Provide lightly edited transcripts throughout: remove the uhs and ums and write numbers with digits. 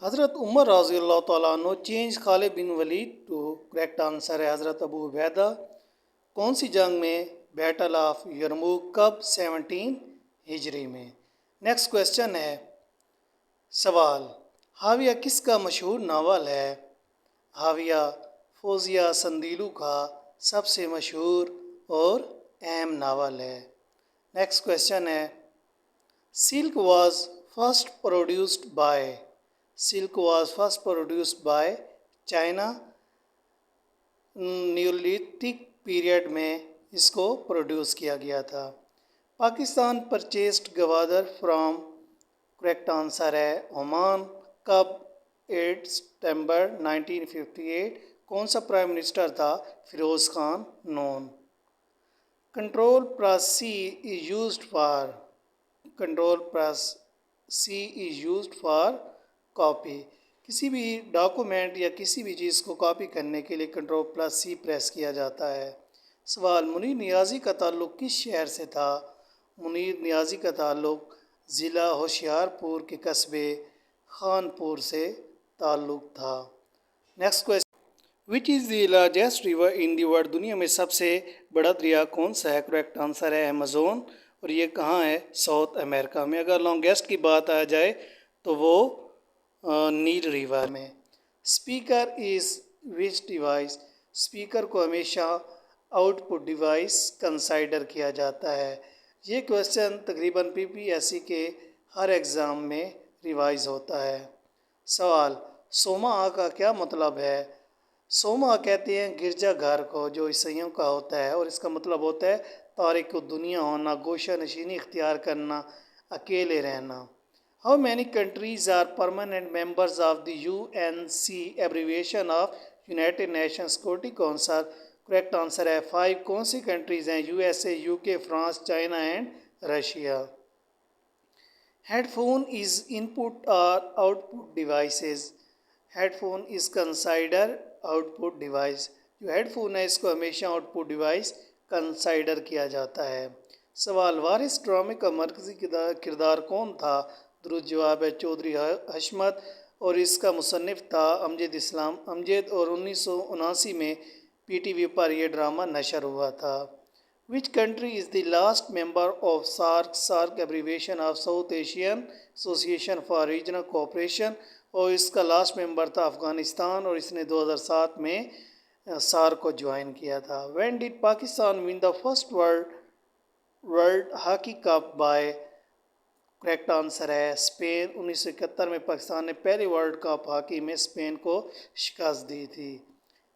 हज़रत उमर रज़ी अल्लाह तआला अन्हु change Khalid bin Walid to correct answer है हज़रत अबू उबैदा। कौन सी जंग में बैटल ऑफ यरमूक कब 17 हिजरी में। नेक्स्ट क्वेश्चन है सवाल हाविया किसका मशहूर नावल है। हाविया फौजिया संदीलू का सबसे मशहूर और अहम नावल है। नेक्स्ट क्वेश्चन है silk was first produced by silk was first produced by China neolithic period में इसको प्रोड्यूस किया गया था। Pakistan purchased Gwadar from correct answer है ओमान कब 8 सितंबर 1958। कौन सा प्राइम मिनिस्टर था Firoz Khan Noon. Control plus C is used for control plus C is used for copy. किसी भी डॉक्यूमेंट या किसी भी चीज़ को कॉपी करने के लिए कंट्रोल प्लस सी प्रेस किया जाता है। सवाल मुनीर नियाज़ी का ताल्लुक़ किस शहर से था। मुनीर नियाज़ी का ताल्लुक़ ज़िला होशियारपुर के कस्बे खानपुर से ताल्लुक़ था। Next question which is the largest river in the world. दुनिया में सबसे बड़ा दरिया कौन सा है। करेक्ट आंसर है अमेज़न और ये कहाँ है साउथ अमेरिका में। अगर लॉन्गेस्ट की बात आ जाए तो वो नील रिवर में। Speaker is which device. Speaker को हमेशा आउटपुट डिवाइस कंसाइडर किया जाता है। ये क्वेश्चन तकरीबन पीपीएससी के हर एग्ज़ाम में रिवाइज होता है। सवाल सोमा का क्या मतलब है। सोमा कहते हैं गिरजा घर को जो ईसाइयों का होता है और इसका मतलब होता है तारिक दुनिया होना, गोशा नशीनी इख्तियार करना, अकेले रहना। How many countries are permanent members of the UNC abbreviation of United Nation Security Council. Correct answer है 5। कौन सी कंट्रीज़ हैं USA, UK, France, China and Russia. Headphone is input और output devices. Headphone is consider output device. जो headphone है इसको हमेशा output device consider किया जाता है। सवाल वारिस ड्रामे का मरकज़ी किरदार कौन था। दुरुस्त जवाब है चौधरी हशमत और इसका मुसन्निफ था अमजद इस्लाम अमजद और 1979 में पीटीवी पर यह ड्रामा नशर हुआ था। Which country is the last member of SAARC. SAARC abbreviation of South Asian Association for Regional Cooperation और इसका लास्ट मेंबर था अफ़गानिस्तान और इसने 2007 में सार्क को ज्वाइन किया था। When did Pakistan win the first world hockey cup by. Correct answer है स्पेन। 1971 में पाकिस्तान ने पहले वर्ल्ड कप हॉकी में स्पेन को शिकस्त दी थी।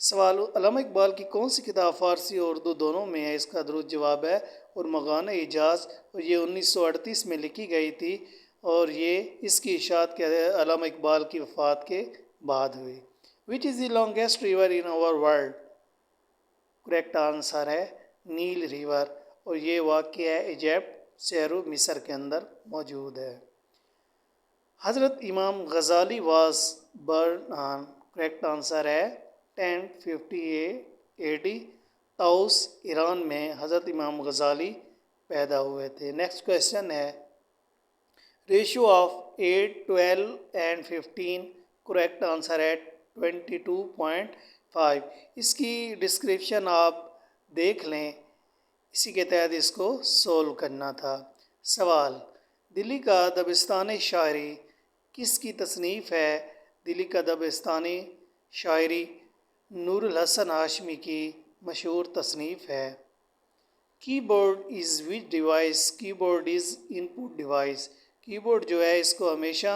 सवाल अल्लामा इकबाल की कौन सी किताब फ़ारसी और उर्दू दोनों में है। इसका दुरुस्त जवाब है और मगान इजाज़ और ये 1938 में लिखी गई थी और ये इसकी इशाअत के अल्लामा इकबाल की वफ़ात के बाद हुई। Which is the longest river in our world. Correct answer है नील रिवर और ये वाक़ है इजिप्ट शहर मिस्र के अंदर मौजूद है। हज़रत इमाम Ghazali was born on. Correct answer है 1058 AD ताउस ईरान में हज़रत इमाम गज़ाली पैदा हुए थे। नेक्स्ट क्वेश्चन है ratio of 8, 12 and 15। Correct answer है 22.5। इसकी डिस्क्रिप्शन आप देख लें, इसी के तहत इसको सोल्व करना था। सवाल दिल्ली का दबिस्तानी शायरी किसकी तसनीफ़ है। दिल्ली का दबिस्तानी शायरी नूरुल हसन हाशमी की मशहूर तसनीफ़ है। Keyboard is which device. Keyboard is input device. Keyboard जो है इसको हमेशा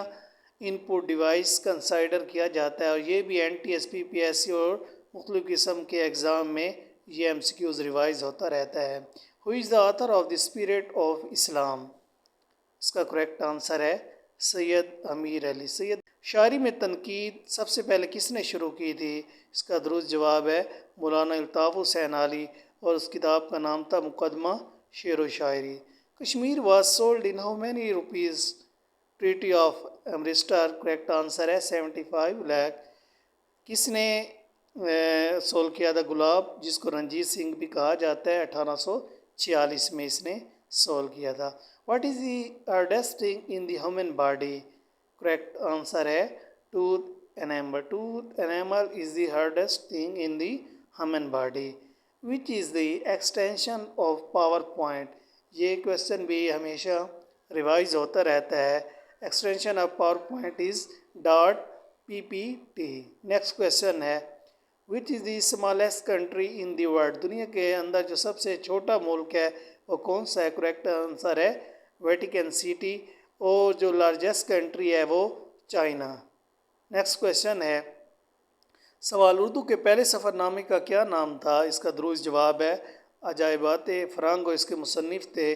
इनपुट डिवाइस कंसाइडर किया जाता है और ये भी NTS PPSC और मुख्तलिफ़ किस्म के एग्ज़ाम में ये MCQs रिवाइज होता रहता है। Who is the author of the spirit of Islam. इसका करेक्ट आंसर है सैयद अमीर अली। सैयद शायरी में तनकीद सबसे पहले किसने शुरू की थी। इसका दुरुस्त जवाब है मौलाना अल्ताफ़ हुसैन अली और उस किताब का नाम था मुकदमा शेर व शायरी। Kashmir was sold in how many rupees. Treaty of Amritsar. Correct answer है 75 लाख। किसने सोल्व किया था। गुलाब जिसको रंजीत सिंह भी कहा जाता है 1846 में इसने सोल्व किया था। What is the hardest thing in the human body. Correct answer है tooth enamel. Tooth enamel is the hardest thing in the human body. Which is the extension of PowerPoint? ये क्वेश्चन भी हमेशा revise होता रहता है. Extension of PowerPoint is dot PPT. Next question है which is the smallest country in the world? दुनिया के अंदर जो सबसे छोटा मुल्क है वो कौन सा है? करेक्ट आंसर है वेटिकन सिटी. और जो लार्जेस्ट कंट्री है वो चाइना. नेक्स्ट क्वेश्चन है सवाल उर्दू के पहले सफ़रनामे का क्या नाम था? इसका दुरुस्त जवाब है अजायबात फ़रांगो. इसके मुसन्निफ़ थे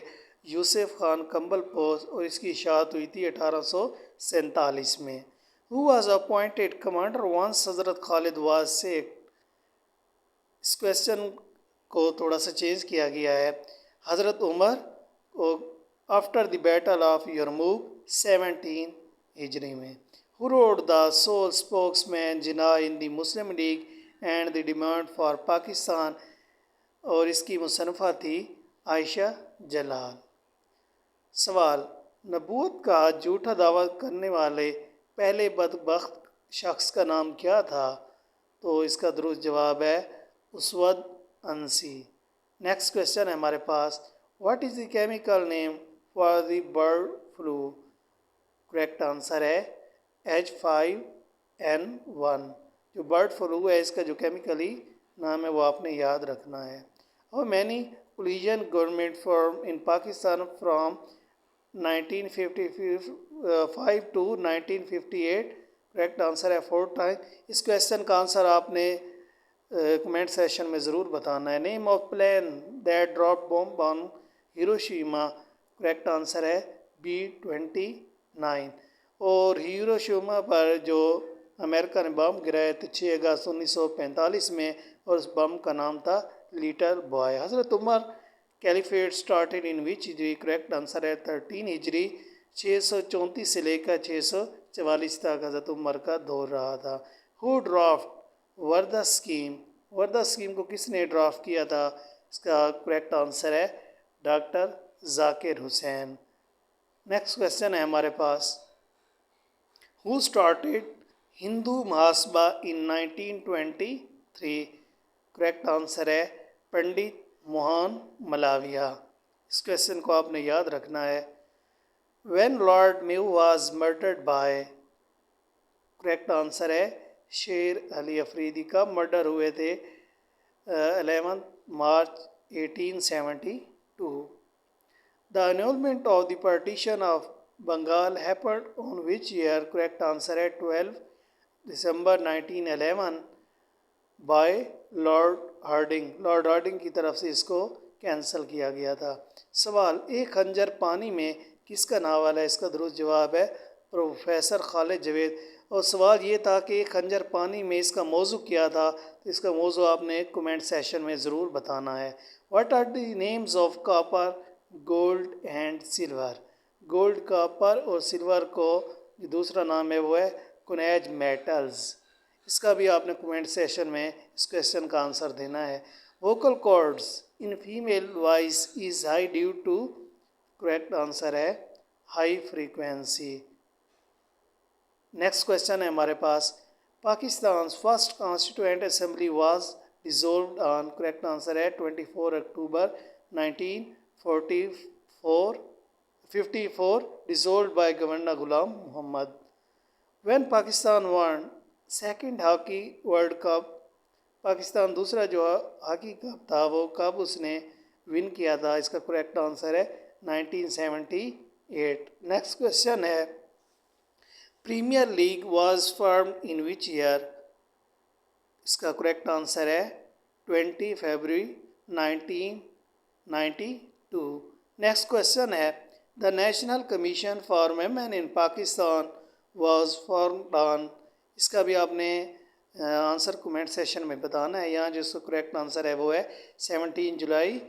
यूसुफ़ खान कंबलपोश और इसकी इशाअत हुई थी 1847 में. Who was appointed commander once हज़रत खालिद वाज सेक्ड? इस क्वेश्चन को थोड़ा सा चेंज किया गया है. हज़रत उमर को आफ्टर द बैटल ऑफ यरमूक 17 हिजरी में. Who wrote the sole spokesman Jinnah in the Muslim League and the Demand for Pakistan? और इसकी मुसन्नफ़ा थी आयशा जलाल. सवाल नबूवत का झूठा दावा करने वाले पहले बदबख्त शख्स का नाम क्या था? तो इसका दुरुस्त जवाब है उसवद अंसी. नेक्स्ट क्वेश्चन है हमारे पास what is the chemical name for the bird flu? Correct answer है H5N1. जो बर्ड फ्लू है इसका जो केमिकली नाम है वो आपने याद रखना है. और many coalition government form in Pakistan from 1955 to 1958. Correct answer है 4 टाइम. इस क्वेश्चन का आंसर आपने कमेंट सेशन में ज़रूर बताना है. Name of plane that drop bomb on Hiroshima? Correct answer है B-29. और हिरोशिमा पर जो अमेरिका ने बम गिराए थे 6 अगस्त 1945 में और उस बम का नाम था लिटिल बॉय. हज़रत Umar caliphate started in which हिजरी? करेक्ट आंसर है 13 हिजरी. 634 से लेकर 644 तक हज़रत उमर का दौर रहा था. Who draft Warda scheme? Warda scheme को किसने ड्राफ्ट किया था? इसका करेक्ट आंसर है doctor Zakir Hussain. Next question है हमारे पास Who started Hindu Mahasabha in 1923? Correct answer है पंडित मोहन मलाविया. इस क्वेश्चन को आपने याद रखना है. When Lord Mew was murdered by? Correct answer है शेर अली अफरीदी. का मर्डर हुए थे 11 मार्च 1872. The annulment of the partition of Bengal happened on which year? Correct answer है 12 दिसंबर 1911 by Lord Hardinge. Lord Hardinge की तरफ से इसको कैंसिल किया गया था. सवाल एक खंजर पानी में किसका नावल है? इसका दुरुस्त जवाब है प्रोफेसर खालिद जवेद. और सवाल ये था कि एक खंजर पानी में इसका मौजू क्या था? तो इसका मौजू आपने कमेंट सेशन में ज़रूर बताना है. What are the names of copper gold and silver? Gold copper और सिल्वर को जो दूसरा नाम है वो है कुनैज मेटल्स. इसका भी आपने कमेंट सेशन में इस क्वेश्चन का आंसर देना है. Vocal cords in female voice is high due to? Correct answer है हाई फ्रीक्वेंसी. नेक्स्ट क्वेश्चन है हमारे पास Pakistan first constituent assembly was dissolved on? Correct answer है 24 अक्टूबर 1954 dissolved by Governor Ghulam Muhammad. When Pakistan won second hockey world cup? Pakistan दूसरा जो hockey cup था वो कब उसने विन किया था? इसका करेक्ट आंसर है 1978. नेक्स्ट क्वेश्चन है premier league was formed in which year? इसका करेक्ट आंसर है 20 फरवरी 1992. नेक्स्ट क्वेश्चन है the national commission for women in Pakistan was formed on? इसका भी आपने आंसर कमेंट सेशन में बताना है. यहाँ जो करेक्ट आंसर है वो है 17 जुलाई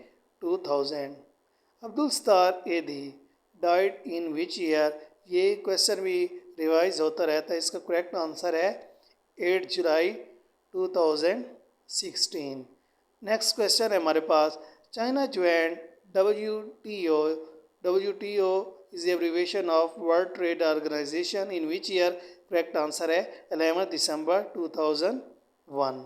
2000. Abdul Sattar Edhi died in which year? ये क्वेश्चन भी रिवाइज होता रहता है. इसका करेक्ट आंसर है 8 जुलाई 2016. नेक्स्ट क्वेश्चन है हमारे पास China join WTO. WTO is the abbreviation of World Trade Organization in which year? Correct answer है 11 दिसंबर 2001।